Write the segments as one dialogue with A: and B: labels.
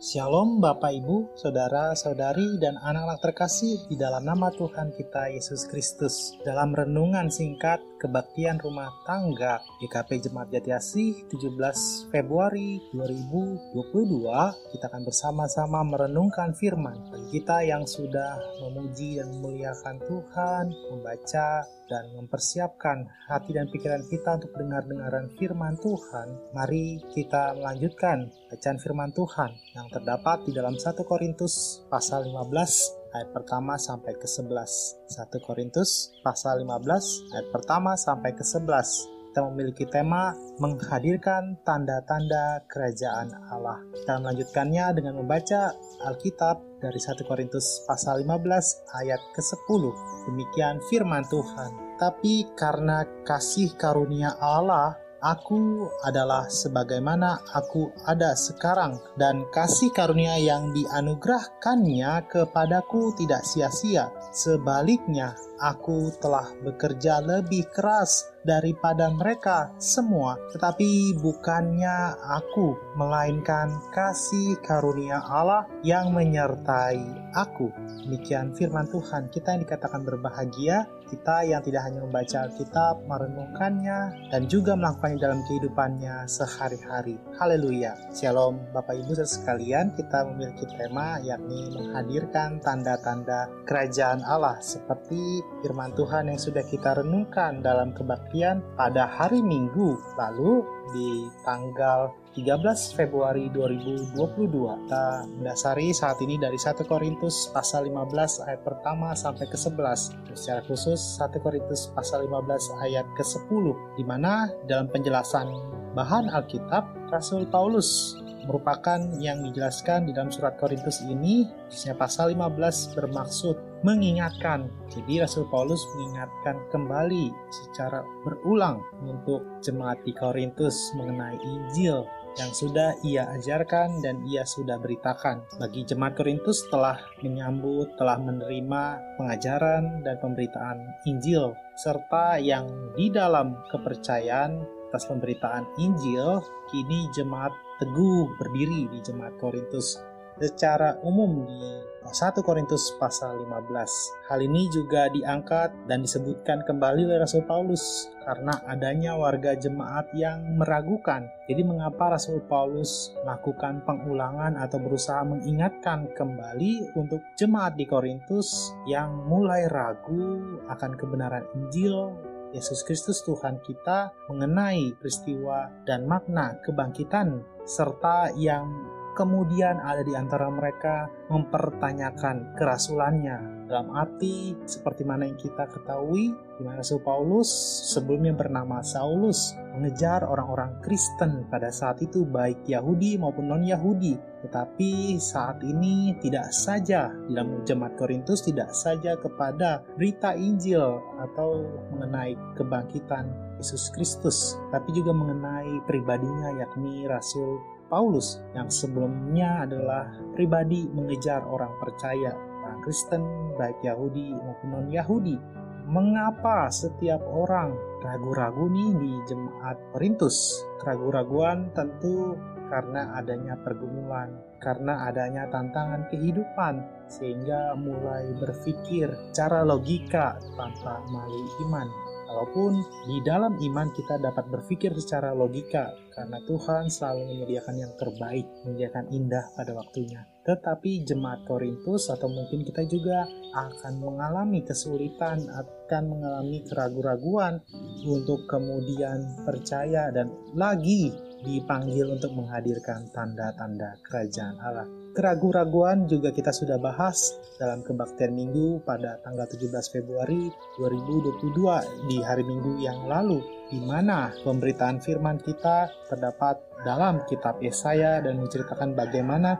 A: Shalom Bapak Ibu, Saudara-saudari, dan anak-anak terkasih di dalam nama Tuhan kita Yesus Kristus. Dalam renungan singkat Kebaktian Rumah Tangga GKP Jemaat Jati Asih 17 Februari 2022, kita akan bersama-sama merenungkan firman. Bagi kita yang sudah memuji dan memuliakan Tuhan, membaca dan mempersiapkan hati dan pikiran kita untuk dengar-dengaran firman Tuhan, mari kita melanjutkan bacaan firman Tuhan yang terdapat di dalam 1 Korintus pasal 15 ayat pertama sampai ke-11. 1 Korintus pasal 15 ayat pertama sampai ke-11. Kita memiliki tema menghadirkan tanda-tanda kerajaan Allah. Kita melanjutkannya dengan membaca Alkitab dari 1 Korintus pasal 15 ayat ke-10. Demikian firman Tuhan. Tapi karena kasih karunia Allah, aku adalah sebagaimana aku ada sekarang, dan kasih karunia yang dianugerahkannya kepadaku tidak sia-sia. Sebaliknya, aku telah bekerja lebih keras daripada mereka semua, tetapi bukannya aku, melainkan kasih karunia Allah yang menyertai aku. Demikian firman Tuhan. Kita yang dikatakan berbahagia, kita yang tidak hanya membaca Alkitab, merenungkannya, dan juga melakukannya dalam kehidupannya sehari-hari. Haleluya. Shalom Bapak Ibu sekalian, kita memiliki tema yakni menghadirkan tanda-tanda kerajaan Allah, seperti firman Tuhan yang sudah kita renungkan dalam kebaktian pada hari Minggu lalu di tanggal 13 Februari 2022. Kita mendasari saat ini dari 1 Korintus pasal 15 ayat pertama sampai ke-11. Secara khusus 1 Korintus pasal 15 ayat ke-10, di mana dalam penjelasan bahan Alkitab, Rasul Paulus merupakan yang dijelaskan di dalam surat Korintus ini, khususnya pasal 15 bermaksud mengingatkan. Jadi Rasul Paulus mengingatkan kembali secara berulang untuk jemaat di Korintus mengenai Injil yang sudah ia ajarkan dan ia sudah beritakan. Bagi jemaat Korintus telah menyambut, telah menerima pengajaran dan pemberitaan Injil, serta yang di dalam kepercayaan atas pemberitaan Injil, kini jemaat teguh berdiri di jemaat Korintus secara umum di 1 Korintus pasal 15. Hal ini juga diangkat dan disebutkan kembali oleh Rasul Paulus karena adanya warga jemaat yang meragukan. Jadi mengapa Rasul Paulus melakukan pengulangan atau berusaha mengingatkan kembali untuk jemaat di Korintus yang mulai ragu akan kebenaran Injil Yesus Kristus Tuhan kita, mengenai peristiwa dan makna kebangkitan, serta yang kemudian ada di antara mereka mempertanyakan kerasulannya. Dalam arti seperti mana yang kita ketahui, di mana Rasul Paulus sebelumnya bernama Saulus mengejar orang-orang Kristen pada saat itu, baik Yahudi maupun non-Yahudi. Tetapi saat ini tidak saja di dalam jemaat Korintus, tidak saja kepada berita Injil atau mengenai kebangkitan Yesus Kristus, tapi juga mengenai pribadinya, yakni Rasul Paulus yang sebelumnya adalah pribadi mengejar orang percaya, orang Kristen, baik Yahudi maupun non-Yahudi. Mengapa setiap orang ragu-ragu nih di jemaat Korintus? Keraguan-raguan tentu karena adanya pergumulan, karena adanya tantangan kehidupan, sehingga mulai berpikir secara logika tanpa melalui iman. Walaupun di dalam iman kita dapat berpikir secara logika, karena Tuhan selalu menyediakan yang terbaik, menyediakan indah pada waktunya. Tetapi jemaat Korintus atau mungkin kita juga akan mengalami kesulitan, akan mengalami keraguan-raguan untuk kemudian percaya dan lagi dipanggil untuk menghadirkan tanda-tanda kerajaan Allah. Keraguan-raguan juga kita sudah bahas dalam kebaktian Minggu pada tanggal 17 Februari 2022 di hari Minggu yang lalu, di mana pemberitaan firman kita terdapat dalam kitab Yesaya dan menceritakan bagaimana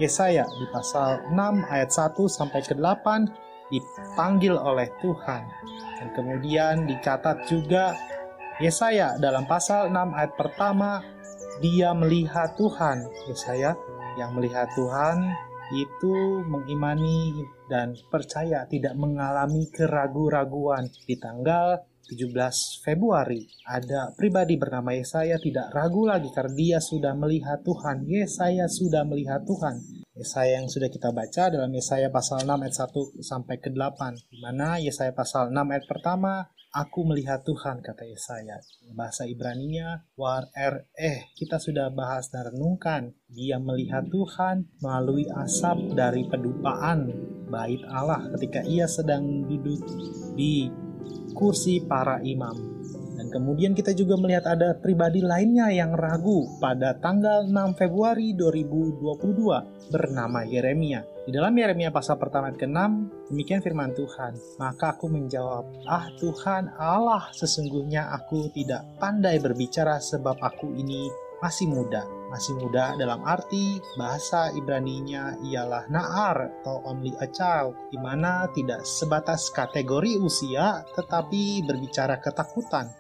A: Yesaya di pasal 6 ayat 1 sampai ke 8 dipanggil oleh Tuhan. Dan kemudian dicatat juga Yesaya dalam pasal 6 ayat pertama, dia melihat Tuhan. Yesaya yang melihat Tuhan itu mengimani dan percaya, tidak mengalami keraguan-raguan. Di tanggal 17 Februari, ada pribadi bernama Yesaya tidak ragu lagi karena dia sudah melihat Tuhan. Yesaya sudah melihat Tuhan. Yesaya yang sudah kita baca dalam Yesaya pasal 6 ayat 1 sampai ke 8, di mana Yesaya pasal 6 ayat pertama, aku melihat Tuhan, kata Yesaya. Bahasa Ibraninya kita sudah bahas dan renungkan. Dia melihat Tuhan melalui asap dari pedupaan bait Allah ketika ia sedang duduk di kursi para imam. Dan kemudian kita juga melihat ada pribadi lainnya yang ragu pada tanggal 6 Februari 2022 bernama Yeremia. Di dalam Yeremia pasal pertama ayat ke-6, demikian firman Tuhan. Maka aku menjawab, Tuhan Allah, sesungguhnya aku tidak pandai berbicara sebab aku ini masih muda. Masih muda dalam arti bahasa Ibraninya ialah na'ar atau only a child, di mana tidak sebatas kategori usia tetapi berbicara ketakutan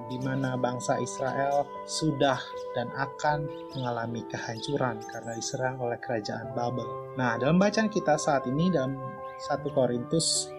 A: di mana bangsa Israel sudah dan akan mengalami kehancuran karena diserang oleh kerajaan Babel. Nah, dalam bacaan kita saat ini dalam 1 Korintus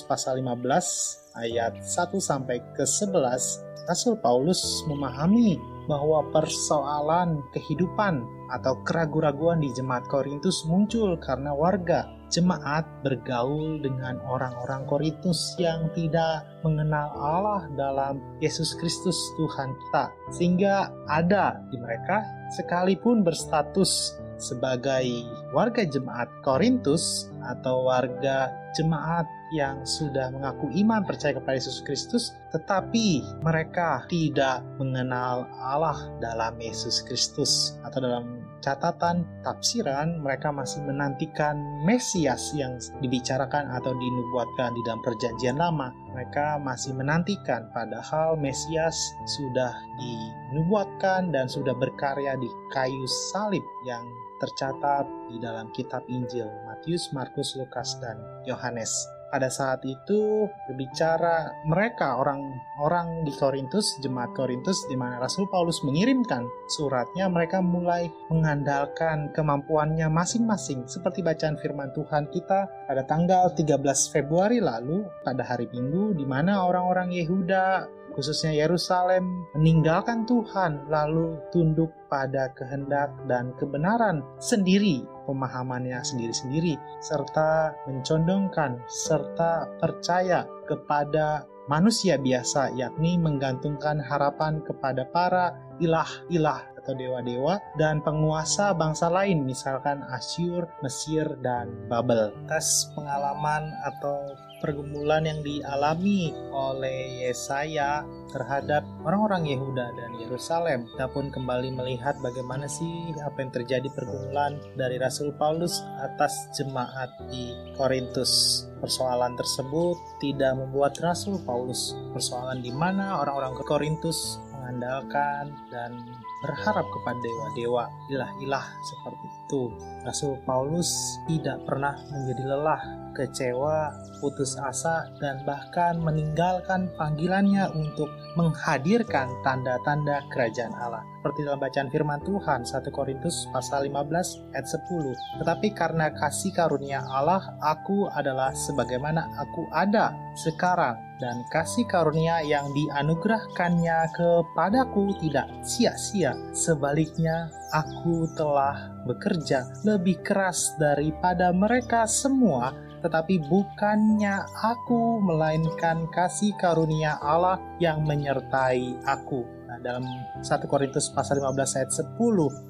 A: pasal 15 ayat 1 sampai ke 11, Rasul Paulus memahami bahwa persoalan kehidupan atau keraguan-raguan di jemaat Korintus muncul karena warga jemaat bergaul dengan orang-orang Korintus yang tidak mengenal Allah dalam Yesus Kristus Tuhan kita. Sehingga ada di mereka sekalipun berstatus sebagai warga jemaat Korintus atau warga jemaat yang sudah mengaku iman percaya kepada Yesus Kristus, tetapi mereka tidak mengenal Allah dalam Yesus Kristus, atau dalam catatan tafsiran mereka masih menantikan Mesias yang dibicarakan atau dinubuatkan di dalam Perjanjian Lama. Mereka masih menantikan, padahal Mesias sudah dinubuatkan dan sudah berkarya di kayu salib yang tercatat di dalam kitab Injil Matius, Markus, Lukas, dan Yohanes. Pada saat itu berbicara mereka orang-orang di Korintus, jemaat Korintus, di mana Rasul Paulus mengirimkan suratnya, mereka mulai mengandalkan kemampuannya masing-masing. Seperti bacaan firman Tuhan kita pada tanggal 13 Februari lalu, pada hari Minggu, di mana orang-orang Yehuda, khususnya Yerusalem, meninggalkan Tuhan lalu tunduk pada kehendak dan kebenaran sendiri, pemahamannya sendiri-sendiri, serta mencondongkan serta percaya kepada manusia biasa, yakni menggantungkan harapan kepada para ilah-ilah atau dewa-dewa dan penguasa bangsa lain, misalkan Asyur, Mesir, dan Babel. Atas pengalaman atau pergumulan yang dialami oleh Yesaya terhadap orang-orang Yehuda dan Yerusalem, kita pun kembali melihat bagaimana sih apa yang terjadi pergumulan dari Rasul Paulus atas jemaat di Korintus. Persoalan tersebut tidak membuat Rasul Paulus persoalan di mana orang-orang Korintus mengandalkan dan berharap kepada dewa-dewa, ilah-ilah seperti itu. Rasul Paulus tidak pernah menjadi lelah, kecewa, putus asa, dan bahkan meninggalkan panggilannya untuk menghadirkan tanda-tanda kerajaan Allah. Seperti dalam bacaan firman Tuhan 1 Korintus pasal 15 ayat 10. Tetapi karena kasih karunia Allah, aku adalah sebagaimana aku ada sekarang, dan kasih karunia yang dianugerahkannya kepadaku tidak sia-sia. Sebaliknya, aku telah bekerja lebih keras daripada mereka semua, tetapi bukannya aku, melainkan kasih karunia Allah yang menyertai aku. Nah, dalam 1 Korintus pasal 15 ayat 10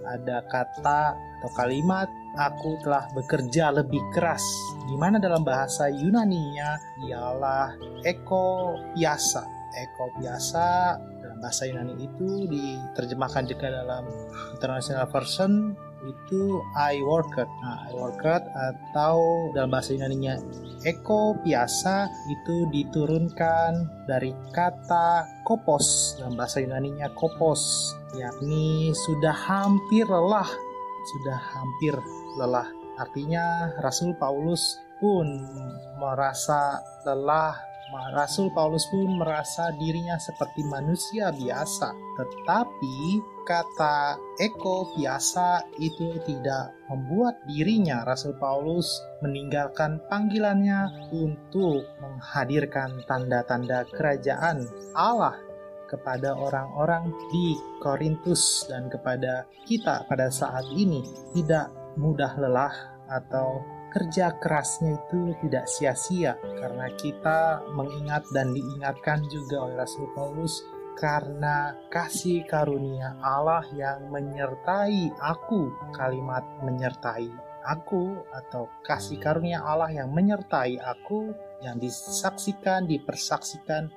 A: ada kata atau kalimat aku telah bekerja lebih keras, di mana dalam bahasa Yunaninya ialah ekopiasa. Ekopiasa dalam bahasa Yunani itu diterjemahkan juga dalam International Version itu I worked. Nah, I worked atau dalam bahasa Yunaninya ekopiasa itu diturunkan dari kata kopos, dalam bahasa Yunaninya kopos, yakni sudah hampir lelah. Artinya Rasul Paulus pun merasa lelah Rasul Paulus pun merasa dirinya seperti manusia biasa. Tetapi kata eko biasa itu tidak membuat dirinya, Rasul Paulus, meninggalkan panggilannya untuk menghadirkan tanda-tanda kerajaan Allah kepada orang-orang di Korintus dan kepada kita pada saat ini. Tidak mudah lelah atau kerja kerasnya itu tidak sia-sia, karena kita mengingat dan diingatkan juga oleh Rasul Paulus, karena kasih karunia Allah yang menyertai aku. Kalimat menyertai aku atau kasih karunia Allah yang menyertai aku yang dipersaksikan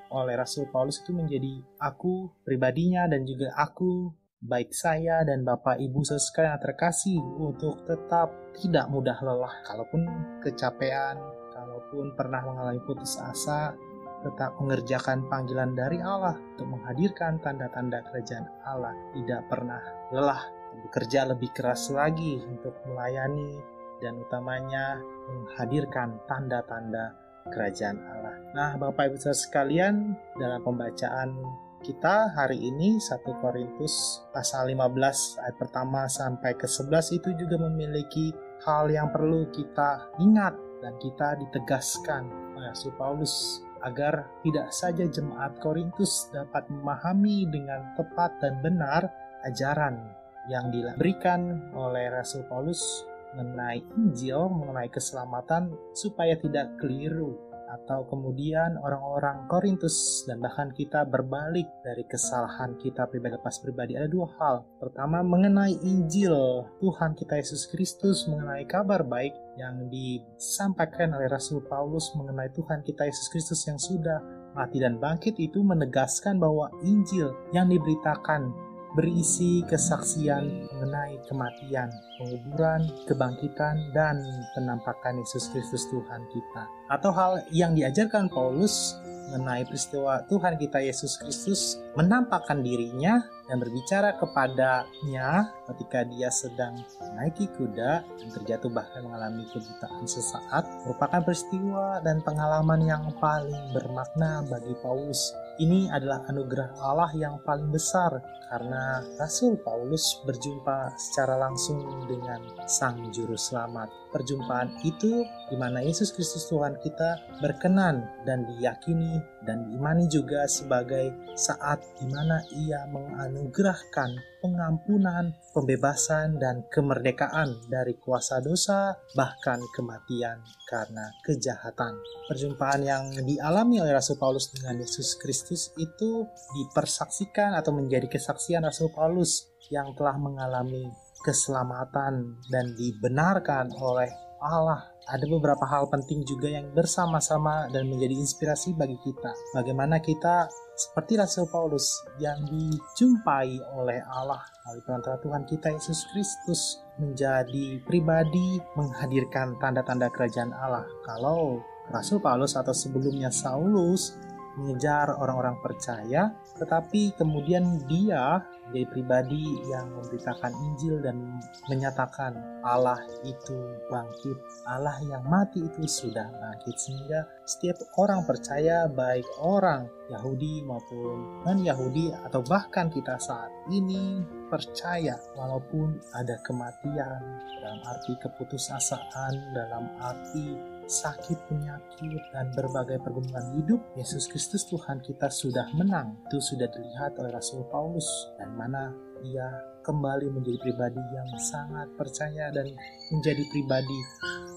A: oleh Rasul Paulus itu menjadi aku pribadinya dan juga aku, baik saya dan Bapak Ibu sekalian yang terkasih, untuk tetap tidak mudah lelah. Kalaupun kecapean, kalaupun pernah mengalami putus asa, tetap mengerjakan panggilan dari Allah untuk menghadirkan tanda-tanda kerajaan Allah. Tidak pernah lelah, bekerja lebih keras lagi untuk melayani dan utamanya menghadirkan tanda-tanda kerajaan Allah. Nah, Bapak Ibu sekalian, dalam pembacaan kita hari ini 1 Korintus pasal 15 ayat pertama sampai ke 11 itu juga memiliki hal yang perlu kita ingat dan kita ditegaskan oleh Rasul Paulus agar tidak saja jemaat Korintus dapat memahami dengan tepat dan benar ajaran yang diberikan oleh Rasul Paulus mengenai Injil, mengenai keselamatan, supaya tidak keliru atau kemudian orang-orang Korintus dan bahkan kita berbalik dari kesalahan kita pribadi lepas pribadi. Ada dua hal. Pertama, mengenai Injil Tuhan kita Yesus Kristus, mengenai kabar baik yang disampaikan oleh Rasul Paulus mengenai Tuhan kita Yesus Kristus yang sudah mati dan bangkit, itu menegaskan bahwa Injil yang diberitakan berisi kesaksian mengenai kematian, penguburan, kebangkitan, dan penampakan Yesus Kristus Tuhan kita. Atau hal yang diajarkan Paulus mengenai peristiwa Tuhan kita Yesus Kristus menampakkan dirinya dan berbicara kepadanya ketika dia sedang menaiki kuda dan terjatuh bahkan mengalami kebutaan sesaat, merupakan peristiwa dan pengalaman yang paling bermakna bagi Paulus. Ini adalah anugerah Allah yang paling besar karena Rasul Paulus berjumpa secara langsung dengan Sang Juru Selamat. Perjumpaan itu di mana Yesus Kristus Tuhan kita berkenan dan diyakini dan diimani juga sebagai saat di mana Ia menganugerahkan pengampunan, pembebasan, dan kemerdekaan dari kuasa dosa, bahkan kematian karena kejahatan. Perjumpaan yang dialami oleh Rasul Paulus dengan Yesus Kristus itu dipersaksikan atau menjadi kesaksian Rasul Paulus yang telah mengalami keselamatan dan dibenarkan oleh Allah. Ada beberapa hal penting juga yang bersama-sama dan menjadi inspirasi bagi kita. Bagaimana kita seperti Rasul Paulus yang dijumpai oleh Allah melalui perantara Tuhan kita Yesus Kristus menjadi pribadi menghadirkan tanda-tanda kerajaan Allah. Kalau Rasul Paulus atau sebelumnya Saulus mengejar orang-orang percaya, tetapi kemudian dia menjadi pribadi yang memberitakan Injil dan menyatakan Allah itu bangkit, Allah yang mati itu sudah bangkit, sehingga setiap orang percaya, baik orang Yahudi maupun non-Yahudi atau bahkan kita saat ini percaya walaupun ada kematian dalam arti keputusasaan, dalam arti sakit, penyakit, dan berbagai pergumulan hidup, Yesus Kristus Tuhan kita sudah menang. Itu sudah dilihat oleh Rasul Paulus, dan mana ia kembali menjadi pribadi yang sangat percaya dan menjadi pribadi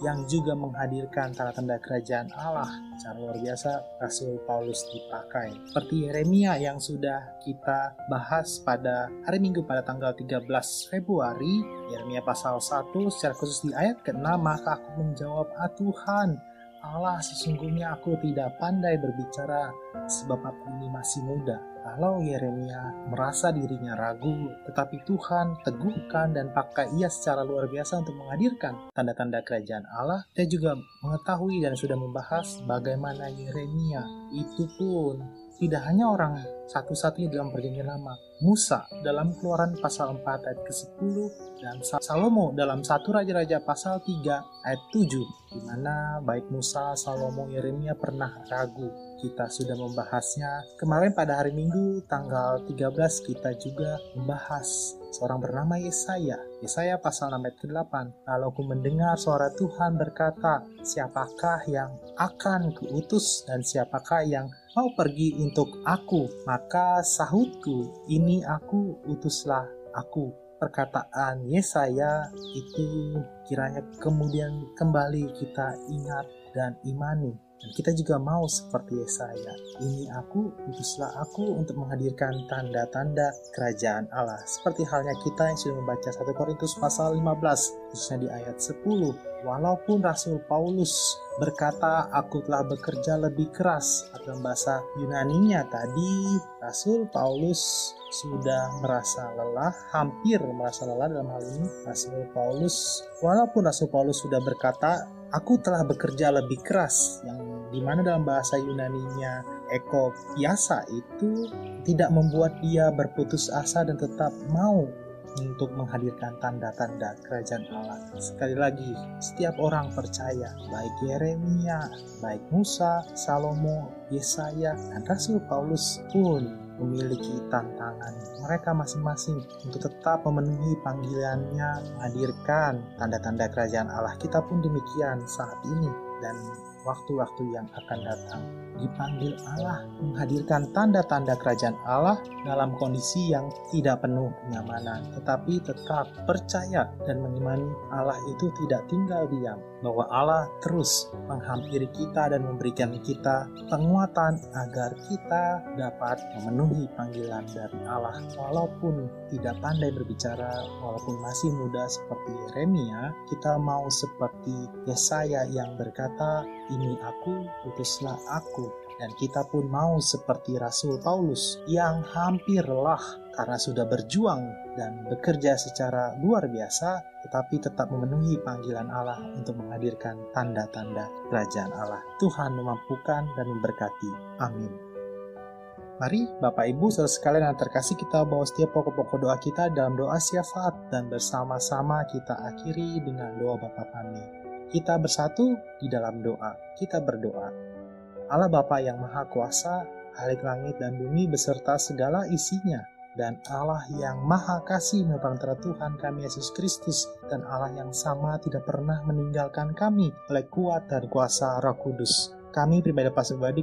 A: yang juga menghadirkan tanda-tanda kerajaan Allah. Secara luar biasa Rasul Paulus dipakai. Seperti Yeremia yang sudah kita bahas pada hari Minggu pada tanggal 13 Februari, Yeremia pasal 1 secara khusus di ayat ke-6, maka aku menjawab, Tuhan Allah, sesungguhnya aku tidak pandai berbicara sebab aku ini masih muda. Kalau Yeremia merasa dirinya ragu, tetapi Tuhan teguhkan dan pakai ia secara luar biasa untuk menghadirkan tanda-tanda kerajaan Allah. Kita juga mengetahui dan sudah membahas bagaimana Yeremia itu pun tidak hanya orang satu-satunya dalam perjanjian lama, Musa dalam Keluaran pasal 4 ayat ke-10 dan Salomo dalam 1 Raja-Raja pasal 3 ayat 7, di mana baik Musa, Salomo, Yeremia pernah ragu. Kita sudah membahasnya kemarin pada hari Minggu tanggal 13. Kita juga membahas seorang bernama Yesaya. Yesaya pasal 6 ayat ke-8. Lalu aku mendengar suara Tuhan berkata, siapakah yang akan kuutus dan siapakah yang mau pergi untuk aku? Maka sahutku, ini aku, utuslah aku. Perkataan Yesaya itu kiranya kemudian kembali kita ingat dan imani. Dan kita juga mau seperti Yesaya. Ini aku, utuslah aku untuk menghadirkan tanda-tanda kerajaan Allah. Seperti halnya kita yang sudah membaca 1 Korintus pasal 15, khususnya di ayat 10. Walaupun Rasul Paulus berkata, aku telah bekerja lebih keras. Dalam bahasa Yunaninya tadi, Rasul Paulus sudah merasa lelah, hampir merasa lelah dalam hal ini. Walaupun Rasul Paulus sudah berkata, aku telah bekerja lebih keras, yang dimana dalam bahasa Yunaninya eko biasa itu tidak membuat dia berputus asa dan tetap mau untuk menghadirkan tanda-tanda kerajaan Allah. Sekali lagi, setiap orang percaya, baik Yeremia, baik Musa, Salomo, Yesaya, dan Rasul Paulus pun memiliki tantangan mereka masing-masing untuk tetap memenuhi panggilannya menghadirkan tanda-tanda kerajaan Allah. Kita pun demikian saat ini dan waktu-waktu yang akan datang dipanggil Allah menghadirkan tanda-tanda kerajaan Allah dalam kondisi yang tidak penuh kenyamanan, tetapi tetap percaya dan mengimani Allah itu tidak tinggal diam, bahwa Allah terus menghampiri kita dan memberikan kita penguatan agar kita dapat memenuhi panggilan dari Allah. Walaupun tidak pandai berbicara, walaupun masih muda seperti Yeremia, kita mau seperti Yesaya yang berkata, ini aku, utuslah aku. Dan kita pun mau seperti Rasul Paulus yang hampir lelah karena sudah berjuang dan bekerja secara luar biasa, tetapi tetap memenuhi panggilan Allah untuk menghadirkan tanda-tanda kerajaan Allah. Tuhan memampukan dan memberkati. Amin. Mari Bapak Ibu saudara sekalian yang terkasih, kita bawa setiap pokok-pokok doa kita dalam doa syafaat dan bersama-sama kita akhiri dengan doa Bapa kami. Kita bersatu di dalam doa. Kita berdoa. Allah Bapa yang Maha Kuasa, Khalik langit dan bumi beserta segala isinya, dan Allah yang Maha Kasih merupakan Tuhan kami Yesus Kristus, dan Allah yang sama tidak pernah meninggalkan kami oleh kuat dan kuasa Roh Kudus. Kami pribadi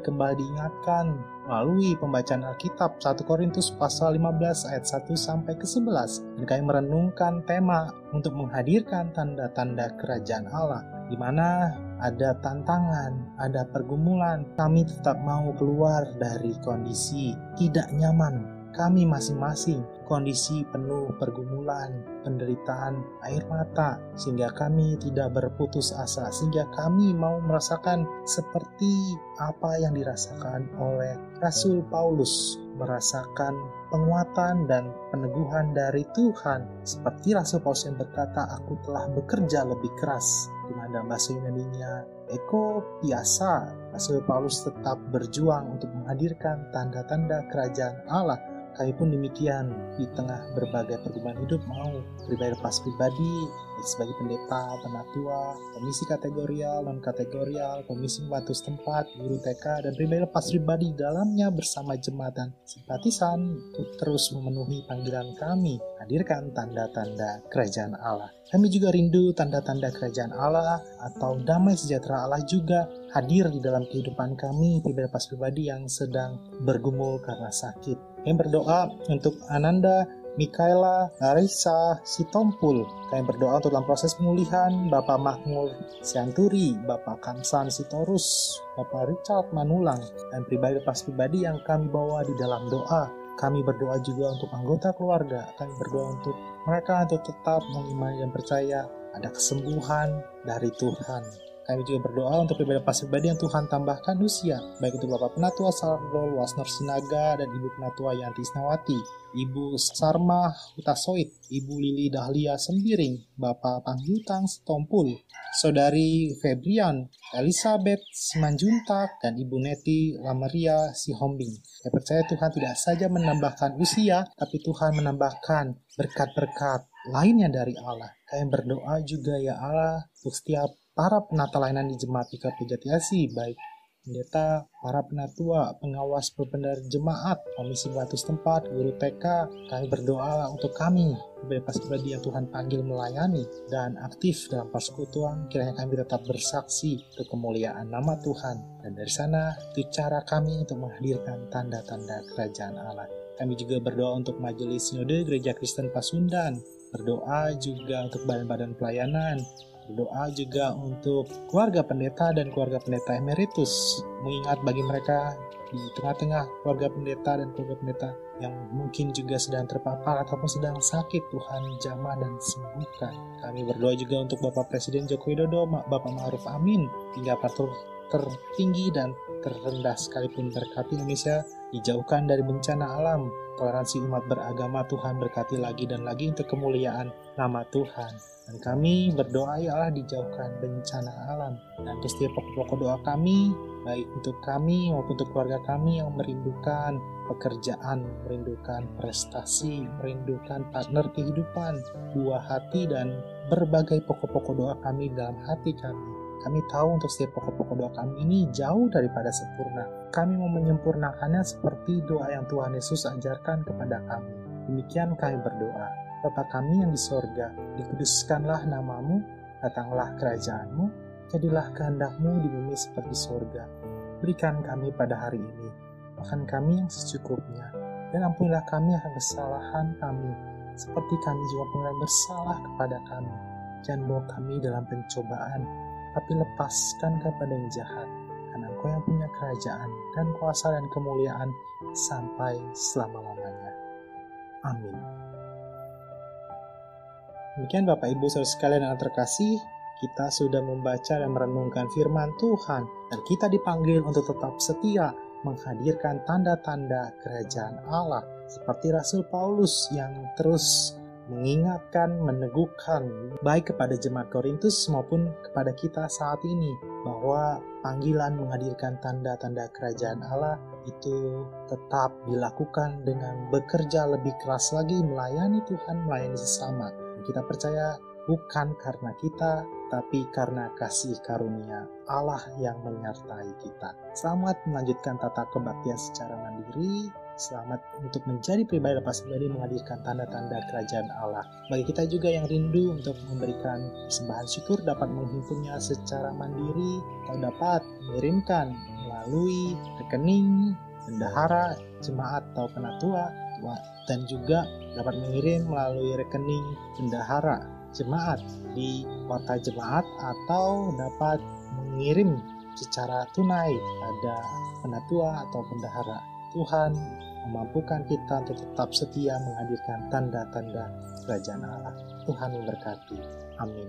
A: kembali diingatkan melalui pembacaan Alkitab 1 Korintus pasal 15 ayat 1 sampai ke 11, dan kami merenungkan tema untuk menghadirkan tanda-tanda kerajaan Allah, di mana ada tantangan, ada pergumulan. Kami tetap mau keluar dari kondisi tidak nyaman kami masing-masing, kondisi penuh pergumulan, penderitaan, air mata, sehingga kami tidak berputus asa, sehingga kami mau merasakan seperti apa yang dirasakan oleh Rasul Paulus, merasakan penguatan dan peneguhan dari Tuhan, seperti Rasul Paulus yang berkata, aku telah bekerja lebih keras, di mana bahasa Yunaninya eko biasa. Rasul Paulus tetap berjuang untuk menghadirkan tanda-tanda kerajaan Allah. Kami pun demikian, di tengah berbagai pergumulan hidup mau pribadi lepas pribadi, sebagai pendeta, penatua, komisi kategorial, non-kategorial, komisi membantu setempat, guru TK, dan pribadi lepas pribadi dalamnya bersama jemaat dan simpatisan untuk terus memenuhi panggilan kami, hadirkan tanda-tanda kerajaan Allah. Kami juga rindu tanda-tanda kerajaan Allah atau damai sejahtera Allah juga hadir di dalam kehidupan kami, pribadi lepas pribadi yang sedang bergumul karena sakit. Kami berdoa untuk Ananda, Mikaela, Larissa, Sitompul. Kami berdoa untuk dalam proses pemulihan Bapak Makmur Sianturi, Bapak Kamsan Sitorus, Bapak Richard Manulang, dan pribadi lepas pribadi yang kami bawa di dalam doa. Kami berdoa juga untuk anggota keluarga. Kami berdoa untuk mereka untuk tetap mengimani dan percaya ada kesembuhan dari Tuhan. Kami juga berdoa untuk pribadi-pribadi yang Tuhan tambahkan usia, baik untuk Bapak Penatua Sarlol Wasnor Sinaga dan Ibu Penatua Yanti Isnawati, Ibu Sarma Hutasoit, Ibu Lili Dahlia Sembiring, Bapak Pangyutang Stompul, Saudari Febrian, Elizabeth Simanjuntak, dan Ibu Neti Lamaria Sihombing. Saya percaya Tuhan tidak saja menambahkan usia, tapi Tuhan menambahkan berkat-berkat lainnya dari Allah. Kami berdoa juga ya Allah untuk setiap para penata layanan di Jemaat GKP Jatiasi, baik pendeta, para penatua, pengawas berbendar jemaat, komisi batu setempat, guru TK. Kami berdoa untuk kami, pribadi yang Tuhan panggil melayani dan aktif dalam persekutuan. Kiranya kami tetap bersaksi untuk kemuliaan nama Tuhan. Dan dari sana, itu cara kami untuk menghadirkan tanda-tanda kerajaan Allah. Kami juga berdoa untuk Majelis Sinode Gereja Kristen Pasundan, berdoa juga untuk badan-badan pelayanan, berdoa juga untuk keluarga pendeta dan keluarga pendeta emeritus, mengingat bagi mereka di tengah-tengah keluarga pendeta dan keluarga pendeta yang mungkin juga sedang terpapar ataupun sedang sakit, Tuhan jamah dan sembuhkan. Kami berdoa juga untuk Bapak Presiden Joko Widodo, Bapak Ma'ruf Amin, hingga aparatur tertinggi dan terendah sekalipun, berkati Indonesia dijauhkan dari bencana alam, toleransi umat beragama. Tuhan berkati lagi dan lagi untuk kemuliaan nama Tuhan. Dan kami berdoa ya Allah dijauhkan bencana alam. Dan untuk setiap pokok-pokok doa kami, baik untuk kami maupun untuk keluarga kami yang merindukan pekerjaan, merindukan prestasi, merindukan partner kehidupan, buah hati, dan berbagai pokok-pokok doa kami dalam hati kami. Kami tahu untuk setiap pokok-pokok doa kami ini jauh daripada sempurna. Kami mau menyempurnakannya seperti doa yang Tuhan Yesus ajarkan kepada kami. Demikian kami berdoa. Bapa kami yang di sorga, dikuduskanlah namamu, datanglah kerajaanmu, jadilah kehendak-Mu di bumi seperti sorga. Berikan kami pada hari ini makan kami yang secukupnya, dan ampunilah kami akan kesalahan kami, seperti kami juga pernah bersalah kepada kami. Jangan bawa kami dalam pencobaan, tapi lepaskan kepada yang jahat, karena Engkau yang punya kerajaan dan kuasa dan kemuliaan sampai selama-lamanya. Amin. Demikian Bapak Ibu Saudara sekalian yang terkasih, kita sudah membaca dan merenungkan firman Tuhan, dan kita dipanggil untuk tetap setia menghadirkan tanda-tanda kerajaan Allah, seperti Rasul Paulus yang terus mengingatkan, meneguhkan baik kepada jemaat Korintus maupun kepada kita saat ini, bahwa panggilan menghadirkan tanda-tanda kerajaan Allah itu tetap dilakukan dengan bekerja lebih keras lagi, melayani Tuhan, melayani sesama. Dan kita percaya bukan karena kita, tapi karena kasih karunia Allah yang menyertai kita. Selamat melanjutkan tata kebaktian secara mandiri. Selamat untuk menjadi pribadi lepas pribadi menghadirkan tanda-tanda kerajaan Allah. Bagi kita juga yang rindu untuk memberikan persembahan syukur, dapat menghimpunnya secara mandiri atau dapat mengirimkan melalui rekening bendahara jemaat atau penatua, dan juga dapat mengirim melalui rekening bendahara jemaat di kota jemaat, atau dapat mengirim secara tunai pada penatua atau bendahara. Tuhan memampukan kita untuk tetap setia menghadirkan tanda-tanda kerajaan Allah. Tuhan memberkati. Amin.